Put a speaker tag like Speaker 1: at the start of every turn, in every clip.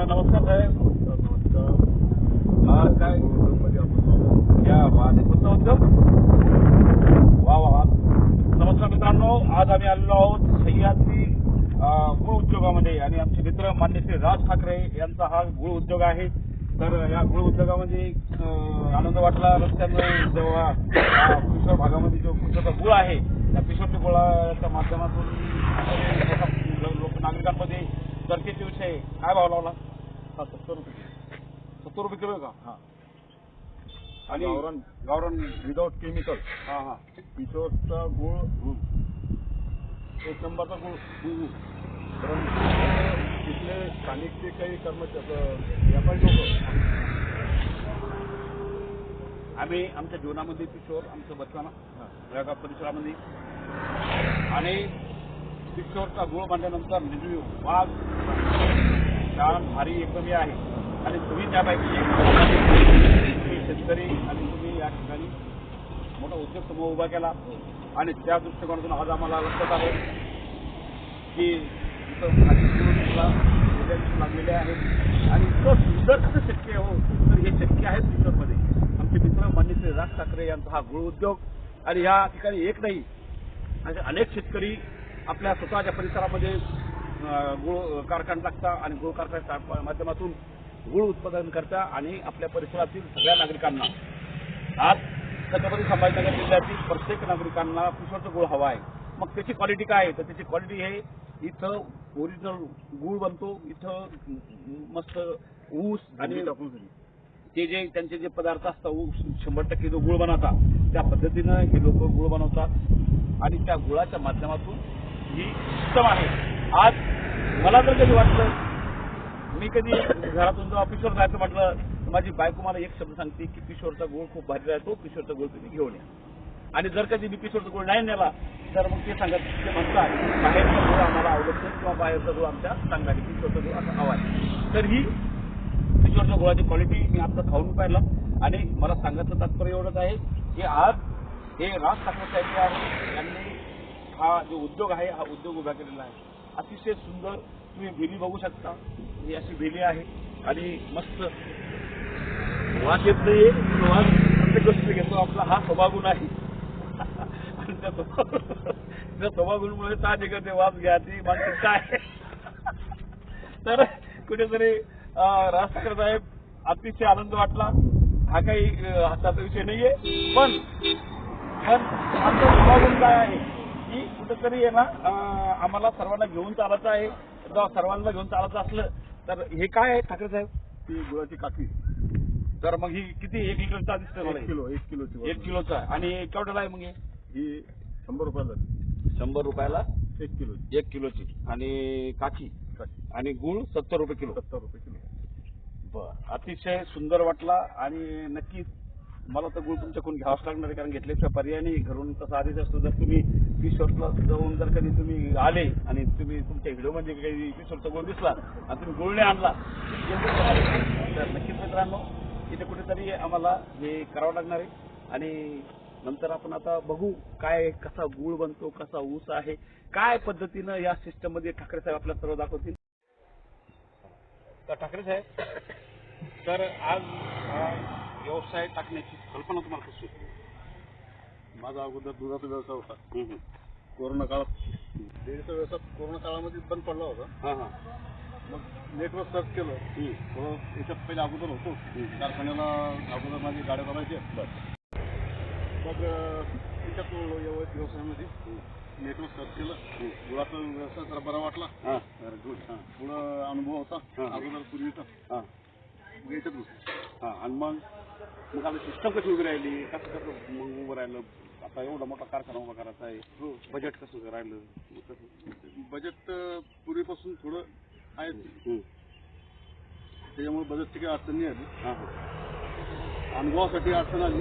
Speaker 1: नमस्कार साहेब.
Speaker 2: नमस्कार.
Speaker 1: काय
Speaker 2: मध्ये आपण
Speaker 1: या माझे कोणता उद्योग? वा वा वा. नमस्कार मित्रांनो, आज आम्ही आलेलो आहोत सह्याद्री गुळ उद्योगामध्ये आणि आमचे मित्र मान्य श्री राज ठाकरे यांचा हा गुळ उद्योग आहे. तर या गुळ उद्योगामध्ये आनंद वाटला रस्त्यानं जेव्हा पिशोर भागामध्ये जो पिशोरचा गुळ आहे त्या पिशोरच्या गुळाच्या माध्यमातून लोक नागरिकांमध्ये चर्चेचे विषय. काय भाव लावला?
Speaker 2: 70 रुपये.
Speaker 1: 70 रुपये किलो का?
Speaker 2: हा.
Speaker 1: आणि
Speaker 2: गावरान विदाउट केमिकल.
Speaker 1: हा हा
Speaker 2: किशोरचा गुळ एक नंबरचा गुळ. कारण तिथले स्थानिक जे काही कर्मचारी व्यापारी लोक
Speaker 1: आम्ही आमच्या जीवनामध्ये किशोर आमचं बचपना जळगाव परिसरामध्ये आणि किशोरचा गुळ बांधल्यानंतर निर्णय वाघ छान भारी एकदम आहे. आणि तुम्ही त्यापैकी तुम्ही शेतकरी आणि तुम्ही या ठिकाणी मोठा उद्योग समूह उभा केला आणि त्या दृष्टिकोनातून आज आम्हाला लक्षात आलं की इथं लागलेले आहेत आणि इतकं सुंदर कसं शक्य हो. तर हे शक्य आहे किशोरमध्ये. आमचे मित्र मान्य श्री राज ठाकरे यांचा हा गुळ उद्योग आणि या ठिकाणी एक नाही असे अनेक शेतकरी आपल्या स्वतःच्या परिसरामध्ये गुळ कारखाना टाकता आणि गुळ कारखान्याच्या माध्यमातून गुळ उत्पादन करता आणि आपल्या परिसरातील सगळ्या नागरिकांना आज छत्रपती संभाजीनगर जिल्ह्यातील प्रत्येक नागरिकांना किशोरचा गुळ हवा आहे. मग त्याची क्वालिटी काय आहे? तर त्याची क्वालिटी हे इथं ओरिजिनल गुळ बनतो. इथं मस्त ऊस आणि ते जे त्यांचे जे पदार्थ असतात ऊस 100% जो गुळ बनवतात त्या पद्धतीनं हे लोक गुळ बनवतात आणि त्या गुळाच्या माध्यमातून ही उत्तम आहे. आज मला जर कधी वाटलं मी कधी घरातून जेव्हा किशोर जायचं म्हटलं तर माझी बायको मला एक शब्द सांगते की किशोरचा गुळ खूप भारी राहतो, किशोरचा गुळ तुम्ही घेऊन या. आणि जर कधी मी किशोरचा गुळ नाही नेला तर मग ते म्हणतात बाहेरचा गुळ आम्हाला आवडत नाही किंवा बाहेरचा गुळ आमच्या चांगला आहे, किशोरचा गुळ असा हवा आहे. तर ही किशोरच्या गुळाची क्वालिटी मी आता खाऊन पाहिला आणि मला सांगायचं तात्पर्य एवढंच आहे की आज हे राज ठाकरे साहेब आहे यांनी हा जो उद्योग आहे हा उद्योग उभा केलेला आहे. अतिशय सुंदर तुम्ही भेली बघू शकता. ही अशी भेली आहे आणि मस्त वास येत नाही. वास प्रत्येक गोष्ट घेतो आपला हा स्वभावगुण आहे आणि त्या स्वभावगुणमुळे साहजिकच वास घ्यायची मानसिकता आहे. तर कुठेतरी राज ठाकरे साहेब अतिशय आनंद वाटला. हा काही हाताचा विषय नाहीये पण आमचा स्वभावगुण काय आहे की कुठेतरी आहे ना आम्हाला सर्वांना घेऊन चालायचं आहे. सर्वांना घेऊन चालायचं असलं तर हे काय आहे ठाकरे साहेब?
Speaker 2: ती गुळाची काठी.
Speaker 1: तर मग ही किती 1 लिटरचा दिसतोय मला?
Speaker 2: 1 किलोची.
Speaker 1: 1 किलोचा. आणि केवढ्याला आहे मग
Speaker 2: ही 100 रुपयाला.
Speaker 1: 100 रुपयाला
Speaker 2: 1 किलोची.
Speaker 1: 1 किलोची. आणि काठी आणि गुळ 70 रुपये किलो.
Speaker 2: 70 रुपये किलो.
Speaker 1: बर. अतिशय सुंदर वाटला आणि नक्कीच मला तर गुळ तुमच्याकडून घ्यावाच लागणार आहे कारण घेतल्याशिवाय पर्याय नाही. घरून तसं आधीच असतो. जर तुम्ही किशोरला जाऊन जर कधी तुम्ही आले आणि तुम्ही तुमच्या व्हिडिओमध्ये काही किशोरचा गुळ दिसला आणि तुम्ही गुळ नाही आणला तर नक्कीच मित्रांनो इथे कुठेतरी आम्हाला हे करावं लागणार आहे. आणि नंतर आपण आता बघू काय कसा गुळ बनतो, कसा ऊस आहे, काय पद्धतीनं या सिस्टम मध्ये ठाकरे साहेब आपल्याला सर्व दाखवतील. तर ठाकरे साहेब, तर आज व्यवसाय टाकण्याची कल्पना तुम्हाला कशी होती?
Speaker 2: माझा अगोदर दुधाचा व्यवसाय होता. कोरोना काळात डेअरीचा व्यवसाय कोरोना काळामध्ये बंद पडला होता. मग नेटवर सर्च केलं. थोडं याच्यात पहिले अगोदर होतो कारखान्याला अगोदर माझी गाड्या चालायची. मग त्याच्यात व्यवसायामध्ये नेटवर सर्च केलं. गुळाचा व्यवसाय जरा बरा वाटला. थोडं अनुभव होता अगोदर पूर्वीचा. मग याच्यात होतो.
Speaker 1: आणि मग आता सिस्टम कशी उभी राहिली, कसं मग उभं राहिलं? आता एवढा मोठा कारखाना उभा करायचा आहे, बजेट कसं राहिलं?
Speaker 2: बजेट पूर्वीपासून थोडं आहे त्याच्यामुळे बजेटची काही अडचण नाही आली. अनुभवासाठी अडचण आली.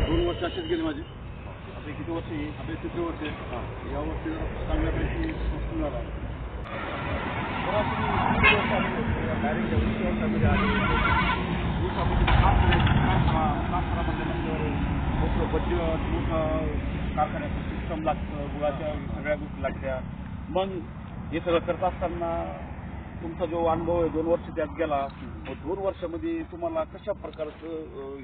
Speaker 2: 2 वर्ष अशीच गेली माझी.
Speaker 1: आता किती वर्ष येईल?
Speaker 2: आता 3 वर्ष आहे. यावर्षी चांगल्यापैकी स्वस्त झाला.
Speaker 1: कारखान्याचं सिस्टम लागतं, गुळाच्या सगळ्या गोष्टी लागत्या. मग हे सगळं करत असताना तुमचा जो अनुभव आहे 2 वर्ष त्यात गेला, 2 वर्षामध्ये तुम्हाला कशा प्रकारचं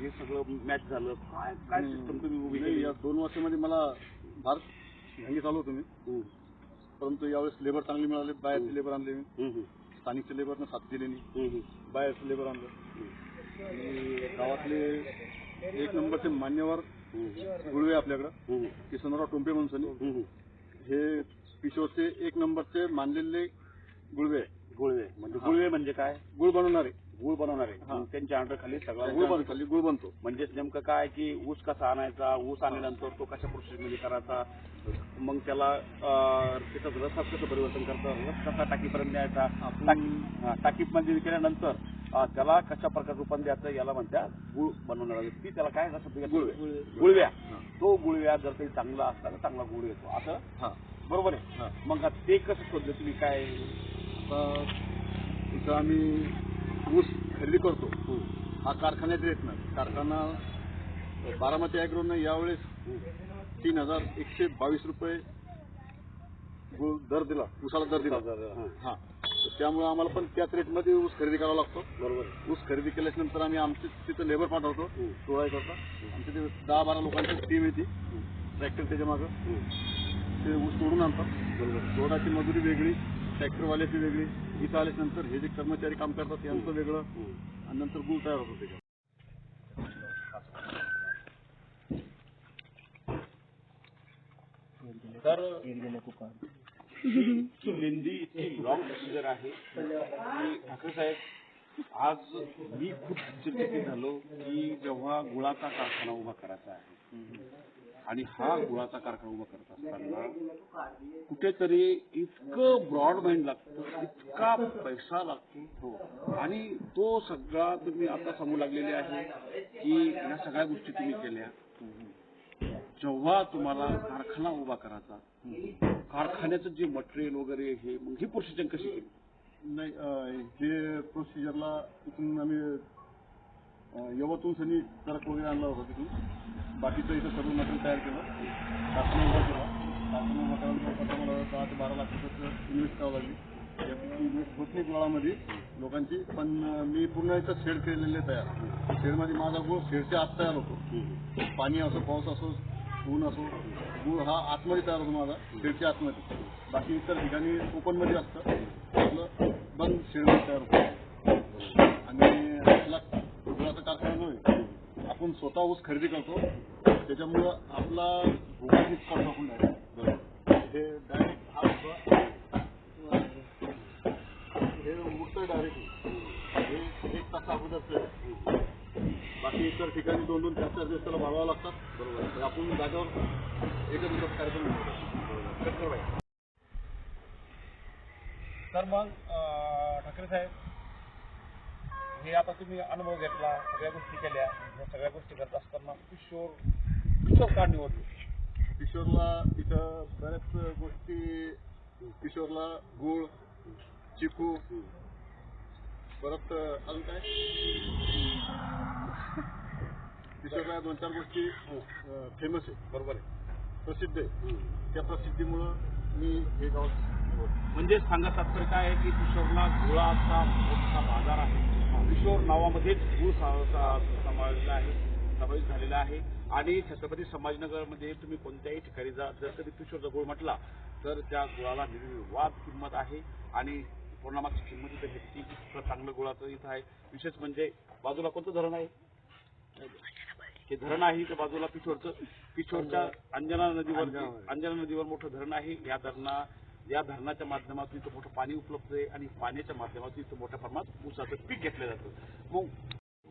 Speaker 1: हे सगळं मॅच झालं, काय काय सिस्टम तुम्ही उभी केली?
Speaker 2: या 2 वर्षामध्ये मला फार हंगी चालू होतो मी, परंतु यावेळेस लेबर चांगली मिळाले. बाहेरचे लेबर आणले मी, स्थानिकच्या लेबरनं साथ दिली नाही, बाहेरचं लेबर आणलं आणि गावातले 1 नंबरचे मान्यवर गुळवे आपल्याकडं किसनराव टोंपे म्हणून हे किशोरचे 1 नंबरचे मानलेले गुळवे
Speaker 1: म्हणजे काय?
Speaker 2: गुळ बनवणारे.
Speaker 1: त्यांच्या अंडर सगळा
Speaker 2: गुळ बनतो.
Speaker 1: म्हणजे नेमकं काय की ऊस कसा आणायचा, ऊस आणल्यानंतर तो कशा प्रोसेसमध्ये करायचा, मग त्याला त्याचं रसात कसं परिवर्तन करतं, रस कसा टाकीपर्यंत द्यायचा, टाकीमध्ये विकल्यानंतर त्याला कशा प्रकारे रूपान द्यायचं, याला म्हणतात गुळ बनवणार. ती त्याला काय गुळव्या. तो गुळव्या जर काही चांगला असला तर चांगला गुळ येतो असं, बरोबर आहे. मग ते कसं शोधलं तुम्ही? काय
Speaker 2: इथं आम्ही ऊस खरेदी करतो, हा कारखान्यात येत नाही. कारखाना बारामती ॲग्रोनं यावेळेस 3,122 रुपये दर दिला, ऊसाला दर दिला. हा, त्यामुळे आम्हाला पण त्याच रेटमध्ये ऊस खरेदी करावा लागतो. बरोबर. ऊस खरेदी केल्याच्या नंतर आम्ही आमचे तिथं लेबर पाठवतो तोडाई करता. आमच्या तिथे 10-12 लोकांची टीम येते, ट्रॅक्टर त्याच्या मागं ते ऊस तोडून आणतात. बरोबर. तोडाची मजुरी वेगळी, ट्रॅक्टरवाल्याची वेगळी, इथं आल्याच्यानंतर हे जे कर्मचारी काम करतात यांचं वेगळं, आणि नंतर गुळ तयार होतो त्याच्यात.
Speaker 1: तर लेंदी इतकी लॉंग प्रोसिजर आहे की ठाकरे साहेब, आज मी खूप चिंतित झालो की जेव्हा गुळाचा कारखाना उभा करायचा आहे आणि हा गुळाचा कारखाना उभा करत असताना कुठेतरी इतकं ब्रॉड माइंड लागतं, इतका पैसा लागतो, आणि तो सगळा तुम्ही आता सांगू लागलेले आहे की या सगळ्या गोष्टी तुम्ही केल्या. जेव्हा तुम्हाला कारखाना उभा करायचा, कारखान्याचं जे मटेरियल वगैरे हे, मग ही प्रोसिजर कशी केली?
Speaker 2: नाही, हे प्रोसिजरला इथून आम्ही यवतून सनी ट्रक वगैरे आणला होता तिथून. बाकीचं इथं सर्व मटेरियल तयार केलं, कारखाना उभा केला. कारखाना उभा करायला मला 10 ते 12 लाख रुपयाचं इन्व्हेस्ट करावं लागली. यापैकी इन्व्हेस्ट होत नाही गुळामध्ये लोकांची, पण मी पूर्ण याचं शेड केलेले तयार. शेडमध्ये माझा गुळ शेडच्या आत तयार होतो. पाणी असो, पाऊस असो, ऊन असो, गुळ हा आतमध्ये तयार होतो माझा, शेडच्या आतमध्ये. बाकी इतर ठिकाणी ओपनमध्ये असतं, आपलं बंद शेडमध्ये तयार होतं. आणि आपला गुळाचा कारखाना जो आहे, आपण स्वतः ऊस खरेदी करतो, त्याच्यामुळं आपला भोगाची स्पॉट टाकून हे डायरेक्ट हा हे उठतं डायरेक्टली. हे 1 तास अगोदर. बाकी इतर ठिकाणी 2-2, 4-4 दिवस त्याला भागावं लागतात. बरोबर. आपण जागेवर एकच दिवस कार्यक्रम करतो.
Speaker 1: तर मग ठाकरे साहेब, हे आता तुम्ही अनुभव घेतला, सगळ्या गोष्टी केल्या, या सगळ्या गोष्टी करत असताना किशोर का निवडली?
Speaker 2: किशोरला इथं बऱ्याच गोष्टी, किशोरला गुळ, चिकू, परत अजून काय, किशोरला 2-4 गोष्टी फेमस आहे. बरोबर आहे, प्रसिद्ध आहे. त्या प्रसिद्धीमुळं मी हे गाव निवडलं.
Speaker 1: म्हणजे सांगा तात्पर्य काय आहे की किशोरला गुळाचा मोठा बाजार आहे. किशोर नावामध्येच गुळ समावेश झालेला आहे. आणि छत्रपती संभाजीनगरमध्ये तुम्ही कोणत्याही ठिकाणी जा, जर कधी किशोरचा गुळ म्हटला तर त्या गुळाला निर्विवाद किंमत आहे, आणि पूर्णामागची किंमत इथं घेतली. इतकं चांगलं गुळाचं इथं आहे. विशेष म्हणजे बाजूला कोणतं धरण आहे? हे धरण आहे त्या बाजूला किशोरच्या अंजना नदीवर मोठं धरण आहे. या धरणाच्या माध्यमातून इथं मोठं पाणी उपलब्ध आहे, आणि पाण्याच्या माध्यमातून इथं मोठ्या प्रमाणात ऊसाचं पीक घेतलं जातं. मग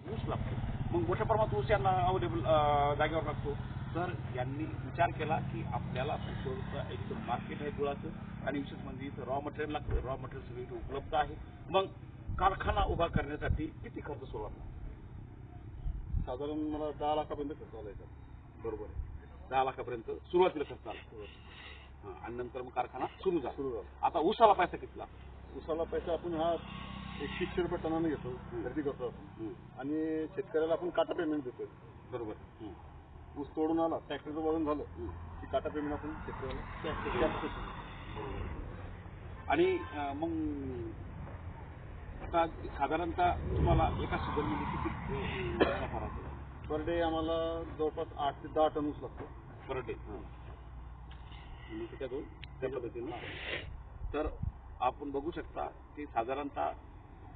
Speaker 1: ऊस लागतो, मग मोठ्या प्रमाणात ऊस यांना अवेलेबल जागेवर लागतो. तर यांनी विचार केला की आपल्याला किशोरचं एक मार्केट आहे गुळाचं, आणि विशेष म्हणजे इथं रॉ मटेरियल लागतं. रॉ मटेरियल सगळं इथं उपलब्ध आहे. मग कारखाना उभा करण्यासाठी किती खर्च सुरुवात?
Speaker 2: साधारण मला 10 लाखापर्यंत खर्च आला याचा.
Speaker 1: बरोबर आहे, 10 लाखापर्यंत सुरुवातीला खर्च आला. आणि नंतर मग कारखाना सुरू झाला. आता ऊसाला पैसा कितला?
Speaker 2: ऊसाला पैसा आपण हा 100 रुपये टनाने घेतो, खरेदी करतो आपण, आणि शेतकऱ्याला आपण काटा पेमेंट देतोय.
Speaker 1: बरोबर.
Speaker 2: ऊस तोडून आला, ट्रॅक्टरचं वजन झालं की काटा पेमेंट आपण शेतकऱ्याला.
Speaker 1: आणि मग आता साधारणतः तुम्हाला एका सीझनमध्ये किती नफा राहतो?
Speaker 2: पर डे आम्हाला जवळपास 8 ते 10 टन ऊस लागतो
Speaker 1: पर डे. त्याच्यातून त्या पद्धतीनं तर आपण बघू शकता की साधारणतः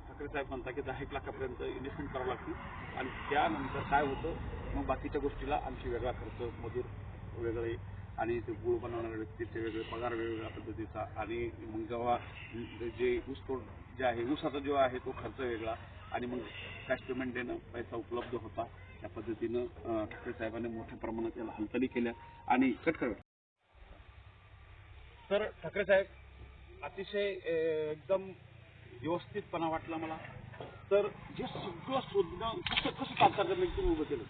Speaker 1: ठाकरे साहेब म्हणता की 10 लाखापर्यंत इन्व्हेस्टमेंट करावं लागते आणि त्यानंतर काय होतं मग बाकीच्या गोष्टीला आणखी वेगळा खर्च, मजूर वेगळे आणि ते गुळ बनवणाऱ्या व्यक्तीचे वेगळे पगार वेगवेगळ्या पद्धतीचा आणि मग जेव्हा जे ऊसतोड जे आहे ऊसाचा जो आहे तो खर्च वेगळा आणि मग कॅश पेमेंट देणं पैसा उपलब्ध होता. त्या पद्धतीनं ठाकरे साहेबांनी मोठ्या प्रमाणात त्याला हालचाली केल्या आणि कट करत. तर ठाकरे साहेब अतिशय एकदम व्यवस्थितपणा वाटला मला. तर जे सगळं शोधणं कसं तारतम्य तुम्ही उभं केलं?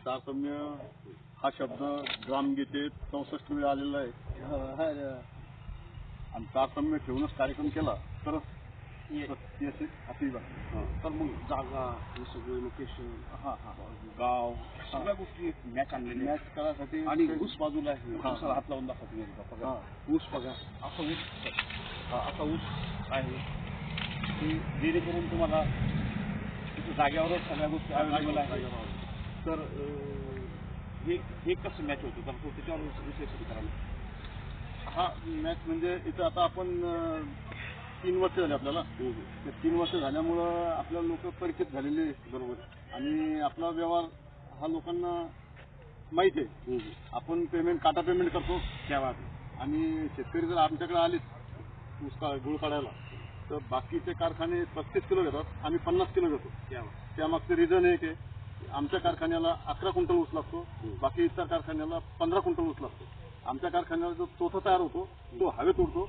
Speaker 2: तारतम्य हा शब्द ग्रामगीतेत 64 वेळा आलेला आहे आणि तारतम्य ठेवूनच कार्यक्रम केला तर असंही
Speaker 1: तर मग जागा हे सगळं लोकेशन गाव सगळ्या गोष्टी मॅच आणलेल्या
Speaker 2: मॅच करायसाठी
Speaker 1: आणि ऊस बाजूला आहे. ऊसाला हात लावून दाखवतो ऊस बघा असा ऊस आहे की जेणेकरून तुम्हाला जाग्यावरच सगळ्या गोष्टी अवेलेबल आहेत. तर हे कसं मॅच होतं तर त्याच्यावर विशेष करायला
Speaker 2: हा मॅच म्हणजे इथं आता आपण 3 वर्ष झाले आपल्याला. ते 3 वर्ष झाल्यामुळं आपल्या लोक परिचित झालेले बरोबर आणि आपला व्यवहार हा लोकांना माहिती आहे. आपण पेमेंट काटा पेमेंट करतो
Speaker 1: त्या
Speaker 2: आणि शेतकरी जर आमच्याकडे आलेच ऊस गुळ काढायला तर बाकीचे कारखाने 35 किलो घेतात, आम्ही 50 किलो घेतो. त्यामागचं रिझन एक आहे आमच्या कारखान्याला 11 क्विंटल ऊस लागतो, बाकी इतर कारखान्याला 15 क्विंटल ऊस लागतो. आमच्या कारखान्याला जो चौथा तयार होतो तो हवेत उडतो,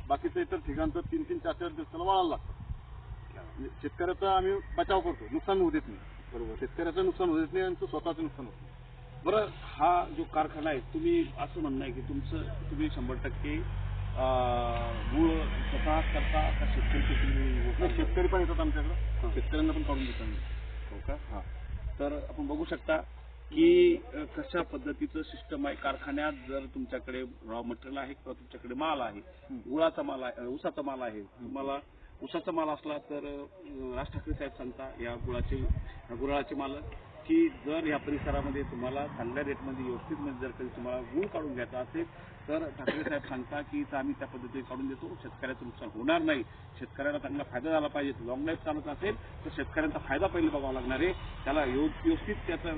Speaker 2: बाकीचं इतर ठिकाणचं 3-3, 4-4 दिवसाला वाळायला लागतं. शेतकऱ्याचा आम्ही बचाव करतो, नुकसान होऊ देत नाही. बरोबर, शेतकऱ्याचं नुकसान होऊ देत नाही आणि स्वतःचं नुकसान होत नाही.
Speaker 1: बरं, हा जो कारखाना आहे तुम्ही असं म्हणणं आहे की तुम्ही 100% गुळ स्वतः करता का
Speaker 2: शेतकरी पण येतात आमच्याकडं, शेतकऱ्यांना पण काढून देतात.
Speaker 1: हो का? हां. तर आपण बघू शकता की कशा पद्धतीचं सिस्टम आहे. कारखान्यात जर तुमच्याकडे रॉ मटेरियल आहे किंवा तुमच्याकडे माल आहे, गुळाचा माल आहे, ऊसाचा माल आहे, तुम्हाला ऊसाचा माल असला तर राज ठाकरे साहेब सांगता या गुळाचे मालक की जर या परिसरामध्ये तुम्हाला चांगल्या रेटमध्ये व्यवस्थितमध्ये जर कधी तुम्हाला गुळ काढून घ्यायचा असेल तर ठाकरे साहेब सांगता की इथं आम्ही त्या पद्धतीने काढून देतो. शेतकऱ्याचं नुकसान होणार नाही, शेतकऱ्याला चांगला फायदा झाला पाहिजे. लॉंग लाईफ चालत असेल तर शेतकऱ्यांचा फायदा पहिले बघावा लागणार आहे, त्याला व्यवस्थित त्याचा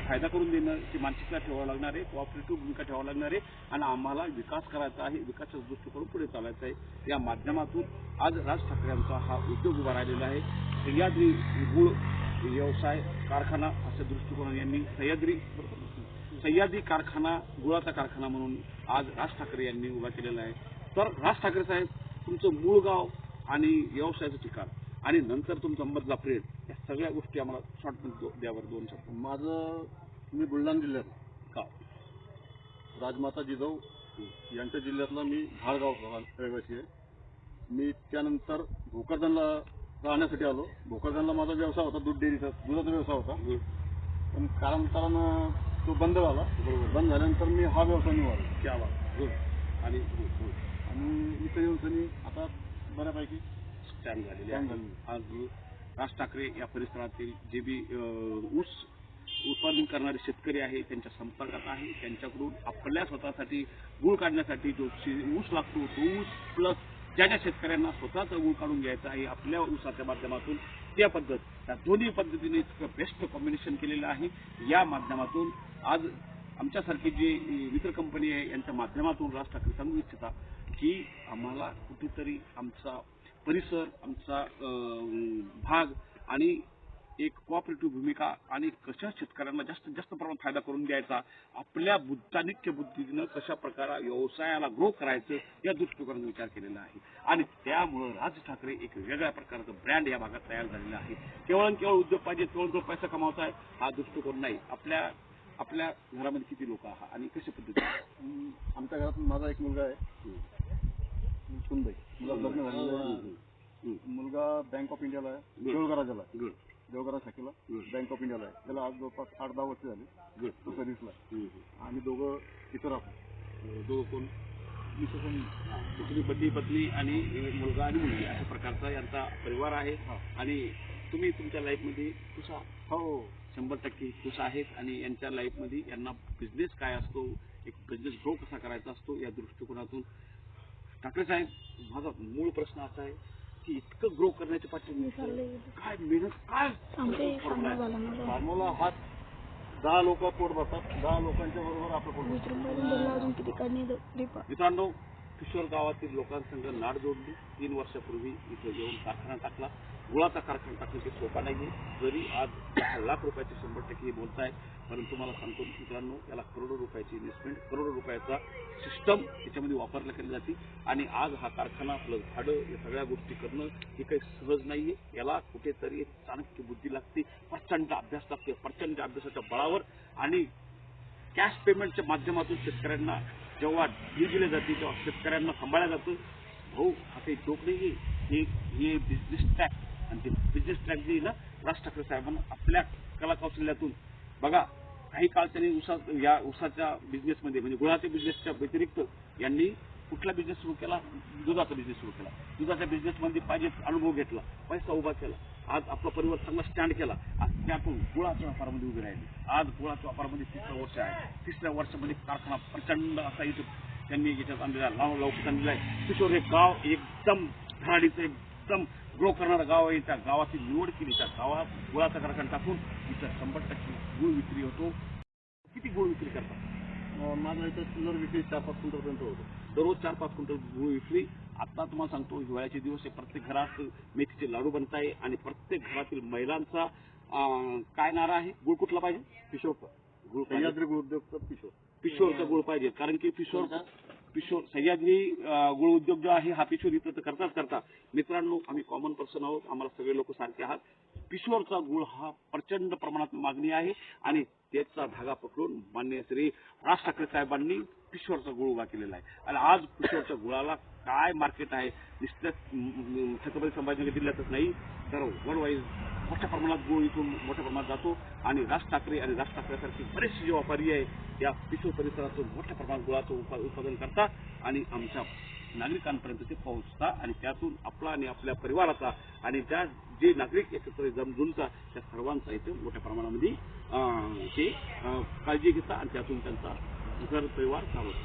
Speaker 1: फायदा करून देणं ची मानसिकता ठेवावं लागणार आहे, कोऑपरेटिव्ह भूमिका ठेवावं लागणार आहे आणि आम्हाला विकास करायचा आहे, विकासाच्या दृष्टीकोन पुढे चालायचं आहे. या माध्यमातून आज राज ठाकरेंचा हा उद्योग उभा राहिलेला आहे. सह्याद्री गुळ व्यवसाय कारखाना अशा दृष्टिकोनाने यांनी सह्याद्री कारखाना गुळाचा कारखाना म्हणून आज राज ठाकरे यांनी उभा केलेला आहे. तर राज ठाकरे साहेब तुमचं मूळ गाव आणि व्यवसायाचं ठिकाण आणि नंतर तुमचा मधला प्रेड या सगळ्या गोष्टी आम्हाला शॉर्टमध्ये द्यावर 2 शब्द.
Speaker 2: माझं मी बुलढाणा जिल्ह्यात राजमाता जिजाऊ यांच्या जिल्ह्यातला मी भाळगाव रहिवासी आहे. मी त्यानंतर भोकरदनला राहण्यासाठी आलो. भोकरदनला माझा व्यवसाय होता, दूध डेअरीचा दुधाचा व्यवसाय होता. पण कालांतरानं तो बंद झाला. बंद झाल्यानंतर मी हा व्यवसाय निवडला.
Speaker 1: क्या आणि
Speaker 2: इथे येऊन आता बऱ्यापैकी
Speaker 1: स्टँड झालेले आहे. आज राज ठाकरे या परिसरातील जे बी ऊस उत्पादन करणारे शेतकरी आहे त्यांच्या संपर्कात आहे. त्यांच्याकडून आपल्या स्वतःसाठी गुळ काढण्यासाठी जो ऊस लागतो तो ऊस प्लस ज्या शेतकऱ्यांना स्वतःचा गुळ काढून घ्यायचा आहे आपल्या ऊसाच्या माध्यमातून त्या पद्धत या दोन्ही पद्धतीने बेस्ट कॉम्बिनेशन केलेलं आहे. या माध्यमातून आज आमच्यासारखी जी मित्र कंपनी आहे यांच्या माध्यमातून राज ठाकरे सांगू इच्छिता की आम्हाला कुठेतरी आमचा परिसर, आमचा भाग आणि एक कोऑपरेटिव्ह भूमिका आणि कशा शेतकऱ्यांना जास्तीत जास्त प्रमाणात फायदा करून द्यायचा, आपल्या चाणक्य बुद्धीनं कशा प्रकारे व्यवसायाला ग्रो करायचं या दृष्टिकोनाने विचार केलेला आहे. आणि त्यामुळं राज ठाकरे एक वेगळ्या प्रकारचं ब्रँड या भागात तयार झालेला आहे. केवळ उद्योग पाहिजे, केवळ पैसा कमावता आहे हा दृष्टिकोन नाही. आपल्या घरामध्ये किती लोक आहात आणि कशा पद्धतीने?
Speaker 2: आमच्या घरात माझा एक मुलगा आहे, सुनबाई. मुलगा लग्न झालेलं आहे. मुलगा बँक ऑफ इंडियाला आहे, देऊळगाव राज्याला आहे. देवघरा शाखेला बँक ऑफ इंडियाला आहे. त्याला आज जवळपास 8-10 वर्ष झाली तो सर्व्हिसला. आम्ही दोघं इथं राहतो.
Speaker 1: दोघं कोण? तुम्ही पती आणि मुलगा आणि मुलगी अशा प्रकारचा यांचा परिवार आहे आणि तुम्ही तुमच्या लाईफमध्ये खुश आहात. हो 100% खुश आहेत आणि यांच्या लाईफमध्ये यांना बिझनेस काय असतो, एक बिझनेस ग्रो कसा करायचा असतो या दृष्टिकोनातून ठाकरे साहेब, माझा मूळ प्रश्न असा आहे की इतकं ग्रो करण्याच्या पाठीमागे काय मेहनत, काय
Speaker 2: फॉर्म्युला हा 10 लोक पोट भरतात, 10 लोकांच्या बरोबर आपलं पोट भरतात.
Speaker 1: मित्रांनो, किशोर गावातील लोकांसंग नाड जोडली. 3 वर्षापूर्वी इथं येऊन कारखाना टाकला. गुळाचा कारखाना टाकणं ते सोपा नाहीये. जरी आज 10 लाख रुपयाचे 100% बोलताय, परंतु मला सांगतो मित्रांनो, याला करोडो रुपयाची इन्व्हेस्टमेंट, करोडो रुपयाचा सिस्टम याच्यामध्ये वापरला केली जाते आणि आज हा कारखाना प्लस भाडं या सगळ्या गोष्टी करणं हे काही सहज नाहीये. याला कुठेतरी एक चाणक्य बुद्धी लागते, प्रचंड अभ्यास लागते. प्रचंड अभ्यासाच्या बळावर आणि कॅश पेमेंटच्या माध्यमातून शेतकऱ्यांना जेव्हा डील दिली जाते तेव्हा शेतकऱ्यांना सांभाळलं जातं. भाऊ, हा काही जोक नाही आहे, हे बिझनेस ट्रॅक आणि ते बिझनेस ट्रॅक जे ना राज ठाकरे साहेबांना आपल्या कला कौशल्यातून बघा, काही काळ त्यांनी या ऊसाच्या बिझनेसमध्ये म्हणजे गुळाच्या बिझनेसच्या व्यतिरिक्त यांनी कुठला बिझनेस सुरू केला, दुधाचा बिझनेस सुरू केला. दुधाच्या बिझनेसमध्ये पाहिजे अनुभव घेतला, पैसा उभा केला. आज आपला परिवार चांगला स्टँड केला. आज त्यातून गुळाच्या व्यापारामध्ये उभे राहिले. आज गुळाच्या व्यापारामध्ये 3रं वर्ष आहे. 3ऱ्या वर्षामध्ये कारखाना प्रचंड असा इथं त्यांनी याच्यात आणलेला लवकर आणलेला आहे. किशोर हे गाव एकदम धडाडीचं, एकदम ग्रो करणारं गाव आहे. त्या गावाची निवड केली, त्या गावात गुळाचा कारखाना टाकून इथं 100% गुळ विक्री होतो. किती गुळ विक्री करतात?
Speaker 2: माझं इथं सिल्वर विक्री 4-5 क्विंटलपर्यंत होतो.
Speaker 1: दररोज 4-5 क्विंटल गुळ विक्री. आता तुम्हाला सांगतो, हिवाळ्याचे दिवस आहे, प्रत्येक घरात मेथीचे लाडू बनत आहे आणि प्रत्येक घरातील महिलांचा काय नारा आहे? गुळ कुठला पाहिजे? किशोरचा गुळ.
Speaker 2: सह्याद्री गुळ उद्योगचा
Speaker 1: किशोरचा गुळ पाहिजे, कारण की किशोर सह्याद्री गुळ उद्योग जो आहे हा किशोर इथं तर करता. मित्रांनो, आम्ही कॉमन पर्सन आहोत, आम्हाला सगळे लोक सारखे आहात. किशोरचा गुळ हा प्रचंड प्रमाणात मागणी आहे आणि त्याचा धागा पकडून माननीय श्री राज ठाकरे साहेबांनी किशोरचा गुळ उभा केलेला आहे. आणि आज किशोरच्या गुळाला काय मार्केट आहे, नुसतं छत्रपती संभाजीनगर जिल्ह्यातच नाही तर वर्ल्ड वाईज मोठ्या प्रमाणात गुळ इथून मोठ्या प्रमाणात जातो आणि राज ठाकरेसारखे बरेचसे जे व्यापारी आहे या किशोर परिसरातून मोठ्या प्रमाणात गुळाचं उत्पादन करतात आणि आमच्या नागरिकांपर्यंत ते पोहोचतात आणि त्यातून आपला आणि आपल्या परिवाराचा आणि जे नागरिक एकत्र जमजुनचा त्या सर्वांचा इथे मोठ्या प्रमाणामध्ये ते काळजी घेतात आणि त्यातून त्यांचा घर परिवार चालवतो.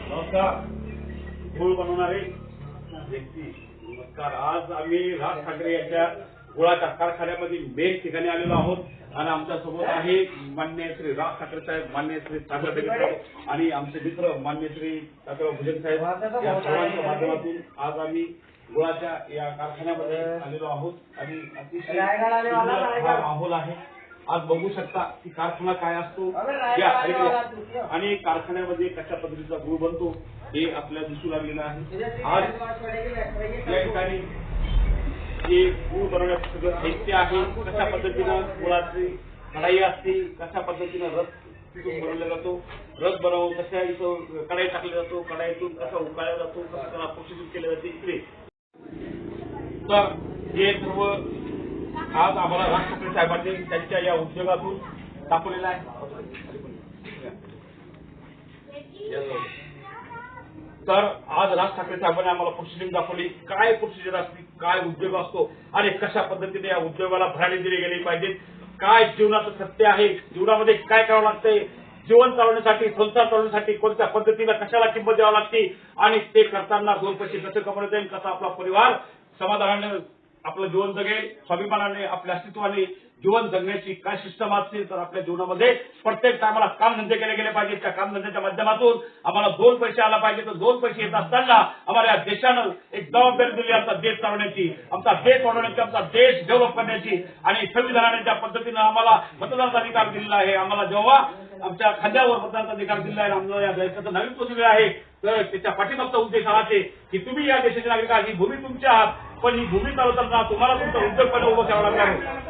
Speaker 1: नमस्कार, गुळ बनवणारे व्यक्ती नमस्कार. आज आम्ही राज ठाकरे यांच्या गुळाच्या कारखान्यामध्ये मेन ठिकाणी आलेलो आहोत आणि आमच्या सोबत आहे माननीय श्री राज ठाकरे साहेब, माननीय श्री सागर साहेब आणि आमचे मित्र माननीय श्री तात्याराव भुजंग साहेब. या सर्वांच्या माध्यमातून आज आम्ही गुळाच्या या कारखान्यामध्ये आलेलो आहोत आणि अतिशय हा माहोल आहे. आज बघू शकता की कारखाना काय असतो आणि कारखान्यामध्ये कशा पद्धतीचा गुळ बनतो हे आपल्याला दिसू लागलेलं आहे. आज या ठिकाणी जे गुळ बनवण्याचं सगळं साहित्य आहे, कशा पद्धतीनं गुळाची कढाई असते, कशा पद्धतीनं रस बनवला जातो, रस बनवून कशा इथं कढाई टाकला जातो, कढाईतून कसा उकाळला जातो, कसं त्याला प्रोसेसिंग केलं जाते इकडे. तर हे सर्व आज आम्हाला राज ठाकरे साहेबांनी त्यांच्या या उद्योगातून दाखवलेलं आहे. तर आज राज ठाकरे साहेबांनी आम्हाला प्रोसिजर दाखवली, काय प्रोसिजर असते, काय उद्योग असतो आणि कशा पद्धतीने या उद्योगाला भरारी दिली गेली पाहिजे, काय जीवनाचं सत्य आहे, जीवनामध्ये काय करावं लागतंय, जीवन चालवण्यासाठी, संसार चालवण्यासाठी कोणत्या पद्धतीने कशाला किंमत द्यावी लागते आणि ते करताना 2 पैसे कसे कमवता येईल, कसा आपला परिवार समाधानाने आपलं जीवन जगेल, स्वाभिमानाने आपल्या अस्तित्वाने जीवन जगण्याची काय सिस्टम असतील तर आपल्या जीवनामध्ये प्रत्येक टायमाला कामधंदे केले गेले पाहिजे. त्या कामधंद्याच्या माध्यमातून आम्हाला 2 पैसे आला पाहिजे. तर 2 पैसे येत असताना आम्हाला या देशानं एक जबाबदारी दिली, आमचा देश चालवण्याची, आमचा देश वाढवण्याची, आमचा देश डेव्हलप करण्याची आणि संविधानाने ज्या पद्धतीनं आम्हाला मतदानाचा अधिकार दिलेला आहे, आम्हाला जेव्हा आमच्या खांद्यावर मतदानाचा अधिकार दिला आहे, आम्हाला या देशाचं नागरिकत्व दिलं आहे, तर त्याच्या पाठीमागचा उद्देश हा आहे की तुम्ही या देशाचे नागरिक आहात, ही भूमी तुमची आहात, पण ही भूमी चालवताना तुम्हाला तुमचा उद्योगपणे उभं करावं लागणार आहे.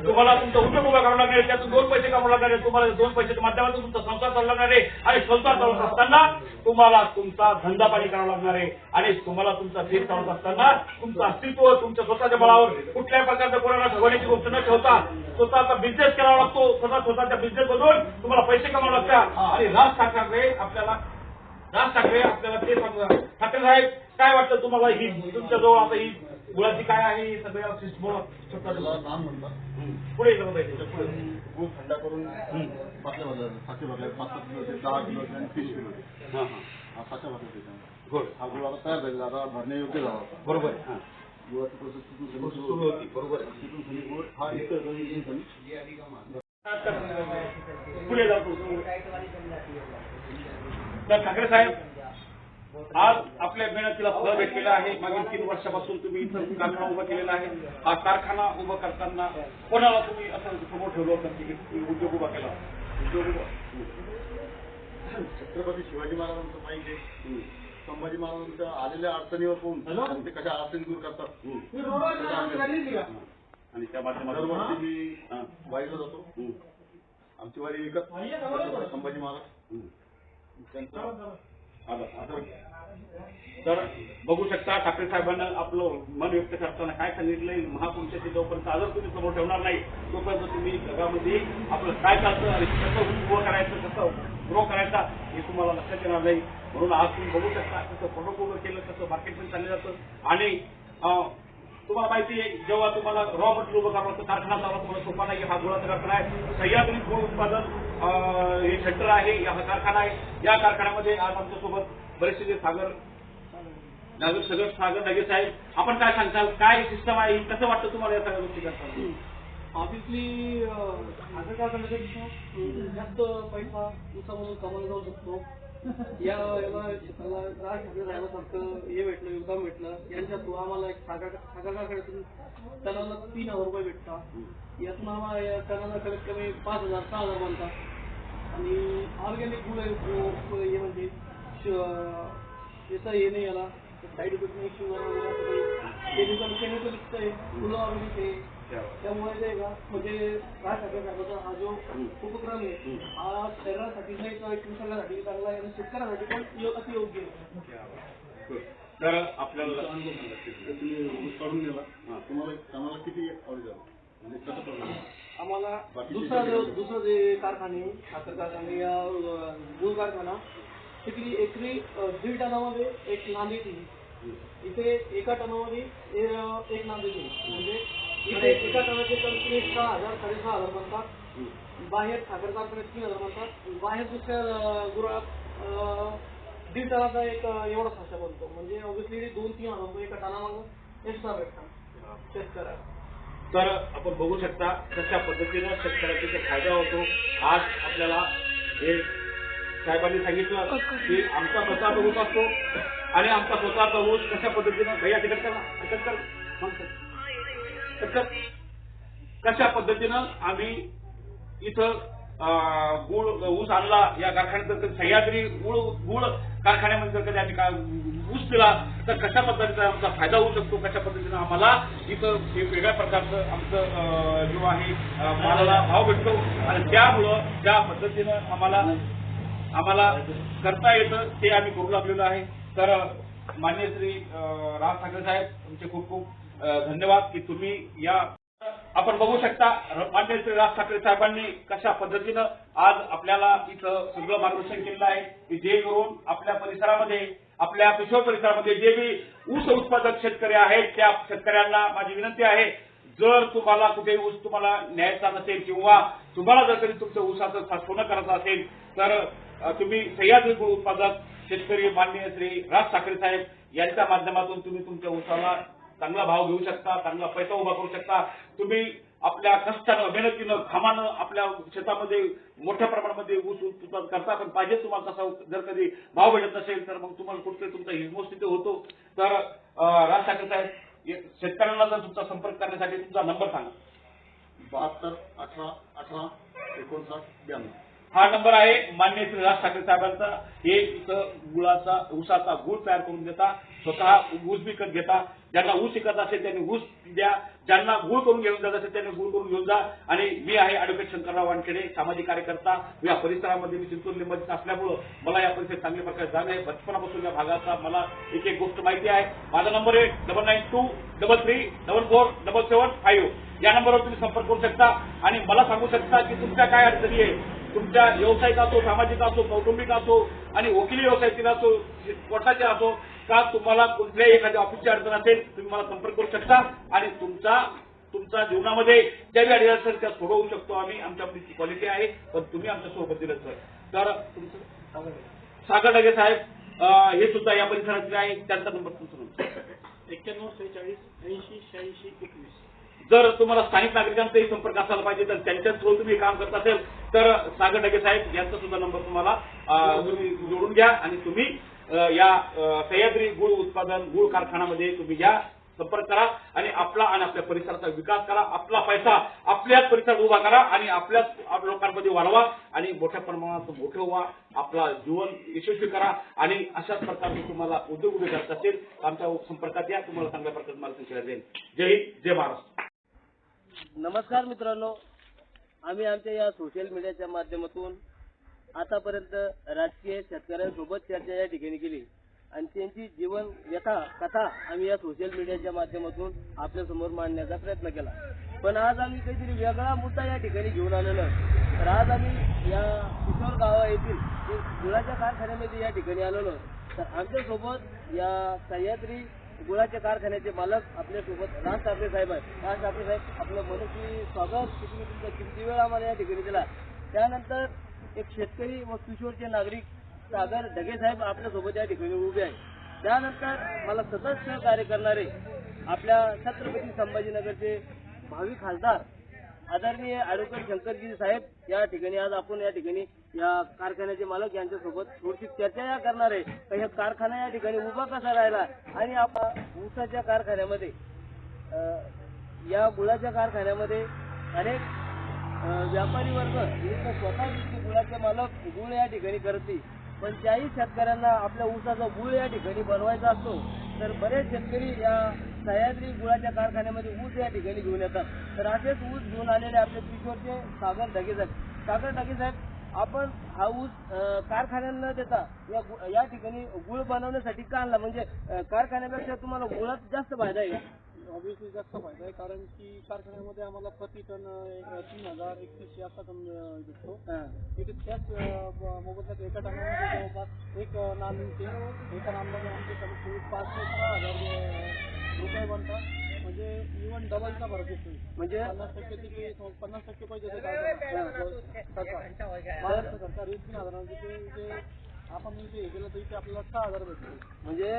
Speaker 1: तुम्हाला तुमचा उद्योग उभा करावा लागणार आहे, त्यातून 2 पैसे कमावा लागणार आहे, तुम्हाला 2 पैशाच्या माध्यमातून तुमचा संसार चालू लागणार आहे आणि संसार चालवत असताना तुम्हाला तुमचा धंदा पाणी करावा लागणार आहे आणि तुम्हाला तुमचा देश चालवत असताना तुमचं अस्तित्व तुमच्या स्वतःच्या बळावर कुठल्याही प्रकारच्या कोणाला ठगवण्याची गोष्ट न ठेवता स्वतःचा बिझनेस करावा लागतो. स्वतःच्या बिझनेस मधून तुम्हाला पैसे कमावा लागतात आणि राज ठाकरे आपल्याला ते सांगा. ठाकरे साहेब, काय वाटतं तुम्हाला ही तुमच्या जवळ आता ही गुळाची काय आहे ही सगळ्या
Speaker 2: नाम म्हणतात
Speaker 1: पुढे गेलं पाहिजे.
Speaker 2: गूळ थंडा करून पातळ्या भरल्या, साखर भरल्या, 5-7 किलोचे, 10 किलोचे आणि 30 किलोचे. हा साखर भरले. हा गुळ आता तयार झालेला, आता भरणे योग्य झाला होता.
Speaker 1: बरोबर.
Speaker 2: गुळाची प्रोसेस
Speaker 1: सुरू होती. बरोबर.
Speaker 2: तिथून खाली गुळ हा इतर
Speaker 1: पुढे जातो. तर ठाकरे साहेब, आज आपल्या मेहनतीला फळ भेटलेलं आहे. मागील 3 वर्षापासून तुम्ही इथं कारखाना उभा केलेला आहे. हा कारखाना उभा करताना कोणाला तुम्ही असं समोर ठेवलं होतं की उद्योग उभा केला?
Speaker 2: छत्रपती शिवाजी महाराजांचं माहिती आहे. संभाजी महाराजांच्या आलेल्या अडचणीवर पाहून ते कशा अडचणी दूर करतात
Speaker 1: आणि त्या माध्यमातून
Speaker 2: दरवर्षी मी वारीला जातो. आमची वारी एकच, संभाजी महाराज त्यांचा
Speaker 1: तर बघू शकता ठाकरे साहेबांना आपलं मन व्यक्त करताना काय सांगितलंय. महापुरुषाची जोपर्यंत आदर तुम्ही समोर ठेवणार नाही तोपर्यंत तुम्ही जगामध्ये आपलं काय चालतं आणि कसं उभं करायचं, कसं ग्रो करायचा हे तुम्हाला लक्षात येणार नाही. म्हणून आज तुम्ही बघू शकता कसं प्रोडक्ट उभं केलं, कसं मार्केटमध्ये चाललं जातं आणि तुम्हाला माहिती आहे जेव्हा तुम्हाला रॉ मटेरियल उभं करावं लागतं, कारखाना चालवा तुम्हाला सोपा नाही. हा गुळाचा कारखाना आहे. सह्याद्री गुळ उत्पादन हे सेंटर आहे, हा कारखाना आहे. या कारखान्यामध्ये आज आमच्यासोबत बरेचसे जे सागर नगे साहेब, आपण काय सांगताल, काय सिस्टम आहे, कसं वाटतं तुम्हाला या सगळ्या गोष्टी करताना?
Speaker 3: ऑब्विसली असं कारखान्यापेक्षा जास्त पैसा उसामधून कमावला जाऊ शकतो. याला क्षेत्राला राज ठाकरे साहेबांसारखं हे भेटलं, योगदान भेटलं. यांच्या थ्रू आम्हाला एक साखर कारखान्यातून टनाला 3,000 रुपये भेटतात. यातून आम्हाला या टनाला कमीत कमी 5,000-6,000 बनतात आणि ऑर्गॅनिक गुळ हे म्हणजे याचा हे नाही याला साईड इफेक्ट नाही, केमिकल युक्त आहे, फुलं ऑर्गॅनिक आहे. त्यामुळे ते का म्हणजे राज ठाकरे साहेबांचा हा जो उपक्रम आहे हा शरीरासाठी नाही तर निसर्गासाठी चांगला आहे आणि शेतकऱ्यासाठी पण अति योग्य आहे.
Speaker 1: तर आपल्याला
Speaker 2: तुम्ही ऊस काढून नेला, तुम्हाला किती आवडी झालं म्हणजे कसं प्रमाण?
Speaker 3: आम्हाला दुसरं जे कारखाने साखर कारखाने या गुळ कारखाना तिथली एकरी 1.5 टनामध्ये एक नांदी दिली. इथे एका टनामध्ये 1 नांदी दिली. म्हणजे इथे एका टनाचे कमी 6,000-6,500 बनतात. बाहेर साखर कारखान्यात 3,000 बनतात. बाहेर दुसऱ्या गुळात 1.5 टनाचा एक एवढा साचा बनतो. म्हणजे ऑब्व्हियसली 2-3 हजार रुपये एका टनामागं एक्स्ट्रा भेटतात शेतकऱ्याला.
Speaker 1: तर आपण बघू शकता कशा पद्धतीनं शेतकऱ्याचा फायदा होतो. आज आपल्याला हे साहेबांनी सांगितलं की आमचा स्वतःचा ऊस असतो आणि आमचा स्वतःचा ऊस कशा पद्धतीनं कशा पद्धतीनं आम्ही इथं गुळ ऊस आणला या कारखान्यात. सह्याद्री गुळ कारखान्यामध्ये जर कधी आम्ही ऊस दिला तर कशा पद्धतीचा आमचा फायदा होऊ शकतो, कशा पद्धतीनं आम्हाला इथं एक वेगळ्या प्रकारचं आमचं जो आहे मालाला भाव भेटतो आणि त्यामुळं ज्या पद्धतीनं आम्हाला करता येतं ते आम्ही करू लागलेलो आहे. तर माननीय श्री राज ठाकरे साहेब, तुमचे खूप खूप धन्यवाद की तुम्ही या आपण बघू शकता माननीय श्री राज ठाकरे साहेबांनी कशा पद्धतीनं आज आपल्याला इथं सगळं मार्गदर्शन केलेलं आहे की जे करून आपल्या परिसरामध्ये, आपल्या पिशोर परिसरामध्ये जे बी ऊस उत्पादक शेतकरी आहेत त्या शेतकऱ्यांना माझी विनंती आहे, जर तुम्हाला कुठे ऊस तुम्हाला न्यायचा नसेल किंवा तुम्हाला जर कधी तुमच्या ऊसाचं साठवणं करायचं असेल तर तुम्ही सह्याद्री गुळ उत्पादक शेतकरी माननीय श्री राज ठाकरे साहेब यांच्या माध्यमातून तुम्ही तुमच्या ऊसाला चांगला भाव घेऊ शकता, चांगला पैसा उभा करू शकता. तुम्ही आपल्या कष्टानं, मेहनतीनं, घामानं आपल्या शेतामध्ये मोठ्या प्रमाणामध्ये ऊस उत्पादन करता. पण पाहिजे तुम्हाला तसा जर कधी भाव भेटत नसेल तर मग तुम्हाला कुठे तुमचा हिजमोस तिथे होतो. तर राज ठाकरे साहेब, शेतकऱ्यांना जर तुमचा संपर्क करण्यासाठी तुमचा नंबर सांगा.
Speaker 2: 72 18 18 59 92.
Speaker 1: हा नंबर आहे माननीय श्री राज ठाकरे साहेबांचा. एक गुळाचा ऊसाचा गुळ तयार करून देता, स्वतः ऊस विकत घेता. ज्यांना ऊस विकत असेल त्यांनी ऊस द्या, ज्यांना गुळ करून घेऊन जात असेल त्यांनी गुळ करून घेऊन जा. आणि मी आहे ॲडव्होकेट शंकरराव वानखेडे, सामाजिक कार्यकर्ता. या परिसरामध्ये मी चिंचोलीमध्ये असल्यामुळं मला या परिसरात चांगल्या प्रकारे जाण आहे. बचपनापासून या भागाचा मला एक एक गोष्ट माहिती आहे. माझा नंबर आहे 9923347775. या नंबरवर तुम्ही संपर्क करू शकता आणि मला सांगू शकता की तुमच्या काय अडचणी आहे. तुमच्या व्यावसायिक असो, सामाजिक असो, कौटुंबिक असो आणि वकिली व्यवसायातील असो, कोर्टाचे असो, का तुम्हाला कुठल्याही एखाद्या ऑफिसची अडचण असेल तुम्ही मला संपर्क करू शकता आणि तुमच्या जीवनामध्ये ज्या काही अडचण असेल त्या सोडवू शकतो आम्ही. आमच्याकडे क्वालिटी आहे, पण तुम्ही आमच्या सोबत दिलं तर तुमचं सागर डगे साहेब हे सुद्धा या परिसरातले आहे. त्यांचा नंबर तुमचा
Speaker 3: 9146808621.
Speaker 1: जर तुम्हाला स्थानिक नागरिकांचाही संपर्क असायला पाहिजे तर त्यांच्या थ्रू तुम्ही काम करत असेल तर सागर डगे साहेब यांचा सुद्धा नंबर तुम्हाला तुम्ही जोडून घ्या आणि तुम्ही या सह्याद्री गुळ उत्पादन गुळ कारखान्यामध्ये तुम्ही या संपर्क करा आणि आपला आणि आपल्या परिसराचा विकास करा. आपला पैसा आपल्याच परिसरात उभा करा आणि आपल्याच लोकांमध्ये वाढवा आणि मोठ्या प्रमाणात मोठं व्हा. आपला जीवन यशस्वी करा आणि अशाच प्रकारचे तुम्हाला उद्योग उभे करत असेल आमच्या संपर्कात या. तुम्हाला चांगल्या प्रकारे मार्गदर्शन केलं जाईल. जय हिंद, जय महाराष्ट्र.
Speaker 3: नमस्कार मित्रांनो, आम्ही आमच्या या सोशल मीडियाच्या माध्यमातून आतापर्यंत राजकीय शेतकऱ्यांसोबत चर्चा या ठिकाणी केली आणि त्यांची जीवन व्यथा कथा आम्ही या सोशल मीडियाच्या माध्यमातून आपल्या समोर मांडण्याचा प्रयत्न केला. पण आज आम्ही काहीतरी वेगळा मुद्दा या ठिकाणी घेऊन आलेलो आहे. तर आज आम्ही या किशोर गावा येथील गुळाच्या कारखान्यामध्ये या ठिकाणी आलेलो. तर आमच्यासोबत या सह्याद्री गुळाच्या कारखान्याचे मालक आपल्यासोबत राज ठाकरे साहेब आहेत. राज ठाकरे साहेब, आपलं मनस्वी स्वागत. तुम्ही तुमचा किमती वेळ आम्हाला या ठिकाणी दिला. त्यानंतर एक शेतकरी व किशोरचे नागरिक सागर ढगे साहेब आपल्यासोबत या ठिकाणी उभे आहेत. त्यानंतर मला सतत सहकार्य करणारे आपल्या छत्रपती संभाजीनगरचे भावी खासदार आदरणीय ॲडव्होकेट शंकरजी साहेब या ठिकाणी आज आपण या ठिकाणी या कारखान्याचे मालक यांच्यासोबत थोडीशी चर्चा या करणार आहे. तर हे कारखाना या ठिकाणी उभा कसा राहिला आणि आपण ऊसाच्या कारखान्यामध्ये या गुळाच्या कारखान्यामध्ये अनेक व्यापारी वर्ग स्वतः गुळाचे मालक गुळ या ठिकाणी करते. पण त्याही शेतकऱ्यांना आपल्या ऊसाचा गुळ या ठिकाणी बनवायचा असतो. तर बरेच शेतकरी या सह्याद्री गुळाच्या कारखान्यामध्ये ऊस या ठिकाणी घेऊन येतात. तर असेच ऊस घेऊन आलेले आपले किशोरचे सागर ढगे साहेब. सागर ढगे साहेब, आपण हा ऊस कारखान्यांना देता या ठिकाणी गुळ बनवण्यासाठी का आणला? म्हणजे कारखान्यापेक्षा तुम्हाला गुळात जास्त फायदा आहे का?
Speaker 4: ऑब्विसली जास्त फायदा आहे, कारण की कारखान्यामध्ये आम्हाला प्रति टन 3000-3100 असा टन भेटतो. तिथे त्याच मोबदल्यात एका टनामध्ये जवळपास एक नांदीचे एका नांदाने आमचे कमीत कमी 5 ते 6,000 रुपये बनतात. म्हणजे इव्हन डबलचा फरक येतो. म्हणजे 50% तिथे 50% पैसे महाराष्ट्र सरकार 3,000 तिथे आपण इथे हे केलं तर इथे आपल्याला 6,000 भेटतो.
Speaker 3: म्हणजे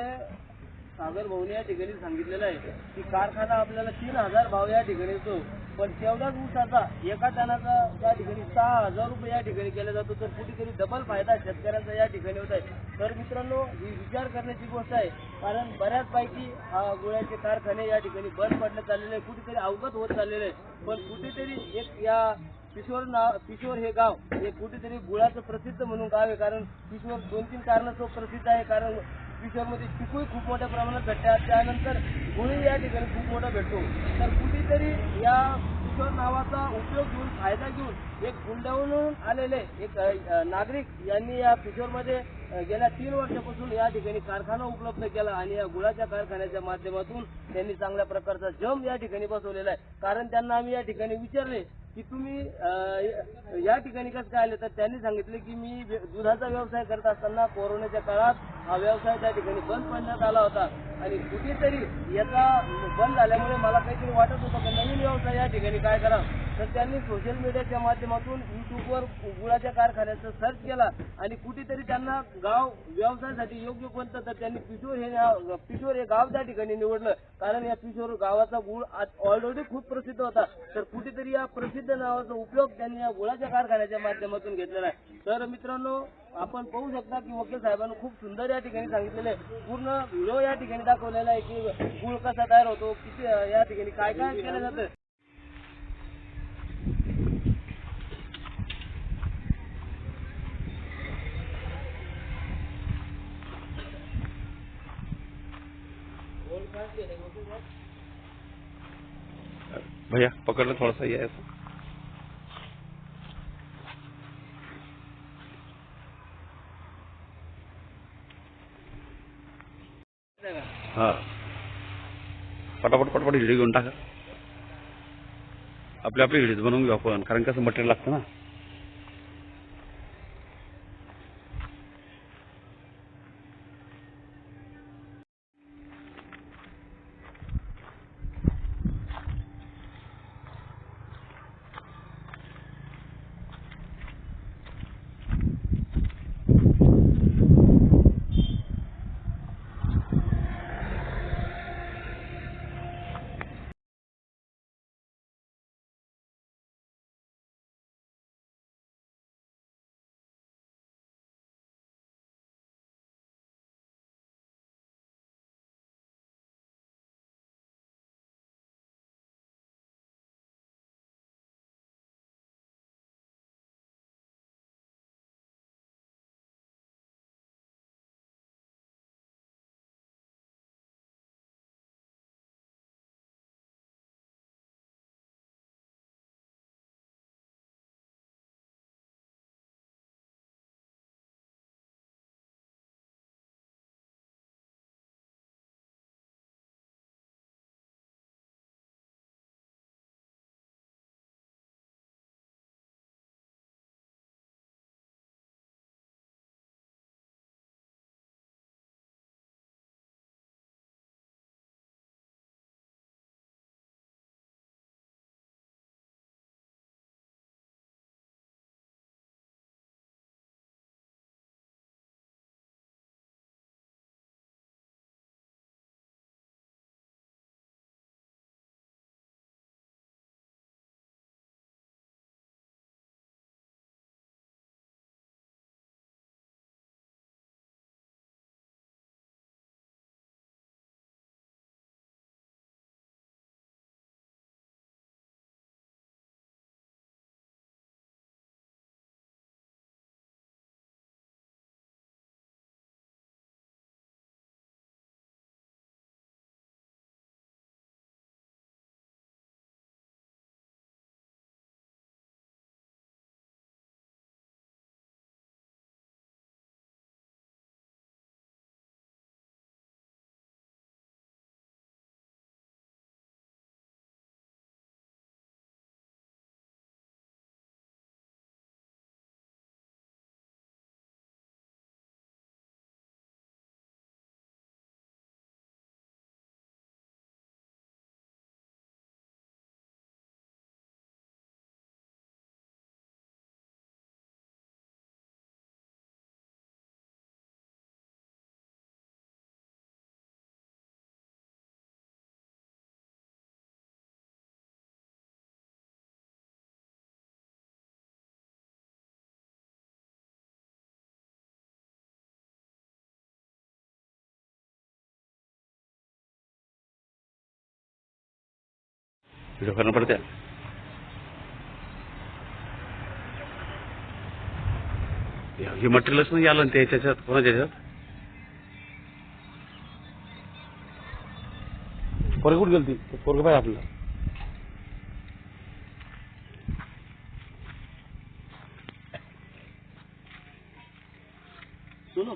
Speaker 3: सागर भाऊने या ठिकाणी सांगितलेलं आहे की कारखाना आपल्याला 3,000 भाव या ठिकाणी येतो, पण तेवढ्याच ऊसाचा एका टनाचा त्या ठिकाणी 6,000 रुपये या ठिकाणी केला जातो. तर कुठेतरी डबल फायदा शेतकऱ्यांचा या ठिकाणी होत आहे. तर मित्रांनो, ही विचार करण्याची गोष्ट आहे, कारण बऱ्याचपैकी हा गुळाचे कारखाने या ठिकाणी बंद पडण्यात आलेले आहे, कुठेतरी अवगत होत चाललेले आहे. पण कुठेतरी एक या किशोर हे गाव हे कुठेतरी गुळाचं प्रसिद्ध म्हणून गाव आहे. कारण किशोर 2-3 कारणास्तव प्रसिद्ध आहे. कारण किशोरमध्ये चिकूही खूप मोठ्या प्रमाणात भेटतात, त्यानंतर गुळही या ठिकाणी खूप मोठा भेटतो. तर कुठेतरी या किशोर नावाचा उपयोग घेऊन फायदा घेऊन एक गुंडावून आलेले एक नागरिक यांनी या किशोरमध्ये गेल्या 3 वर्षापासून या ठिकाणी कारखाना उपलब्ध केला आणि या गुळाच्या कारखान्याच्या माध्यमातून त्यांनी चांगल्या प्रकारचा जम या ठिकाणी बसवलेला आहे. कारण त्यांना आम्ही या ठिकाणी विचारले की तुम्ही या ठिकाणी कसं काय आले, तर त्यांनी सांगितले की मी दुधाचा व्यवसाय करत असताना कोरोनाच्या काळात हा व्यवसाय त्या ठिकाणी बंद पडण्यात आला होता आणि कुठेतरी याचा बंद झाल्यामुळे मला काहीतरी वाटत होतं की नवीन व्यवसाय या ठिकाणी काय करा. तर त्यांनी सोशल मीडियाच्या माध्यमातून युट्यूबवर गुळाच्या कारखान्याचं सर्च केला आणि कुठेतरी त्यांना गाव व्यवसायासाठी योग्य कोणतं, तर त्यांनी पिशोर हे गाव त्या ठिकाणी निवडलं. कारण या पिशोर गावाचा गुळ ऑलरेडी खूप प्रसिद्ध होता. तर कुठेतरी या प्रसिद्ध नावाचा उपयोग त्यांनी या गुळाच्या कारखान्याच्या माध्यमातून घेतलेला आहे. तर मित्रांनो, आपण पाहू शकता की वकील साहेबांनी खूप सुंदर या ठिकाणी सांगितलेलं आहे. पूर्ण व्हिडिओ या ठिकाणी दाखवलेला आहे की गुळ कसा तयार होतो, किती या ठिकाणी काय काय केलं जातं.
Speaker 1: भैया पकड़ लो थोड़ा सा ये ऐसा। हा पटापट पटापट व्हिडिओ घेऊन टाका. आपली व्हिडिओज बनवून घेऊ आपण, कारण कसं मटेरियल लागतं ना. व्हिडिओ करणं पडते. हे मटेरियलच नाही आलं ते त्याच्यात कोणाच्या ह्याच्यात पोरग कुठे गेली ती पोरग पाहिजे आपल्याला.
Speaker 2: सुनो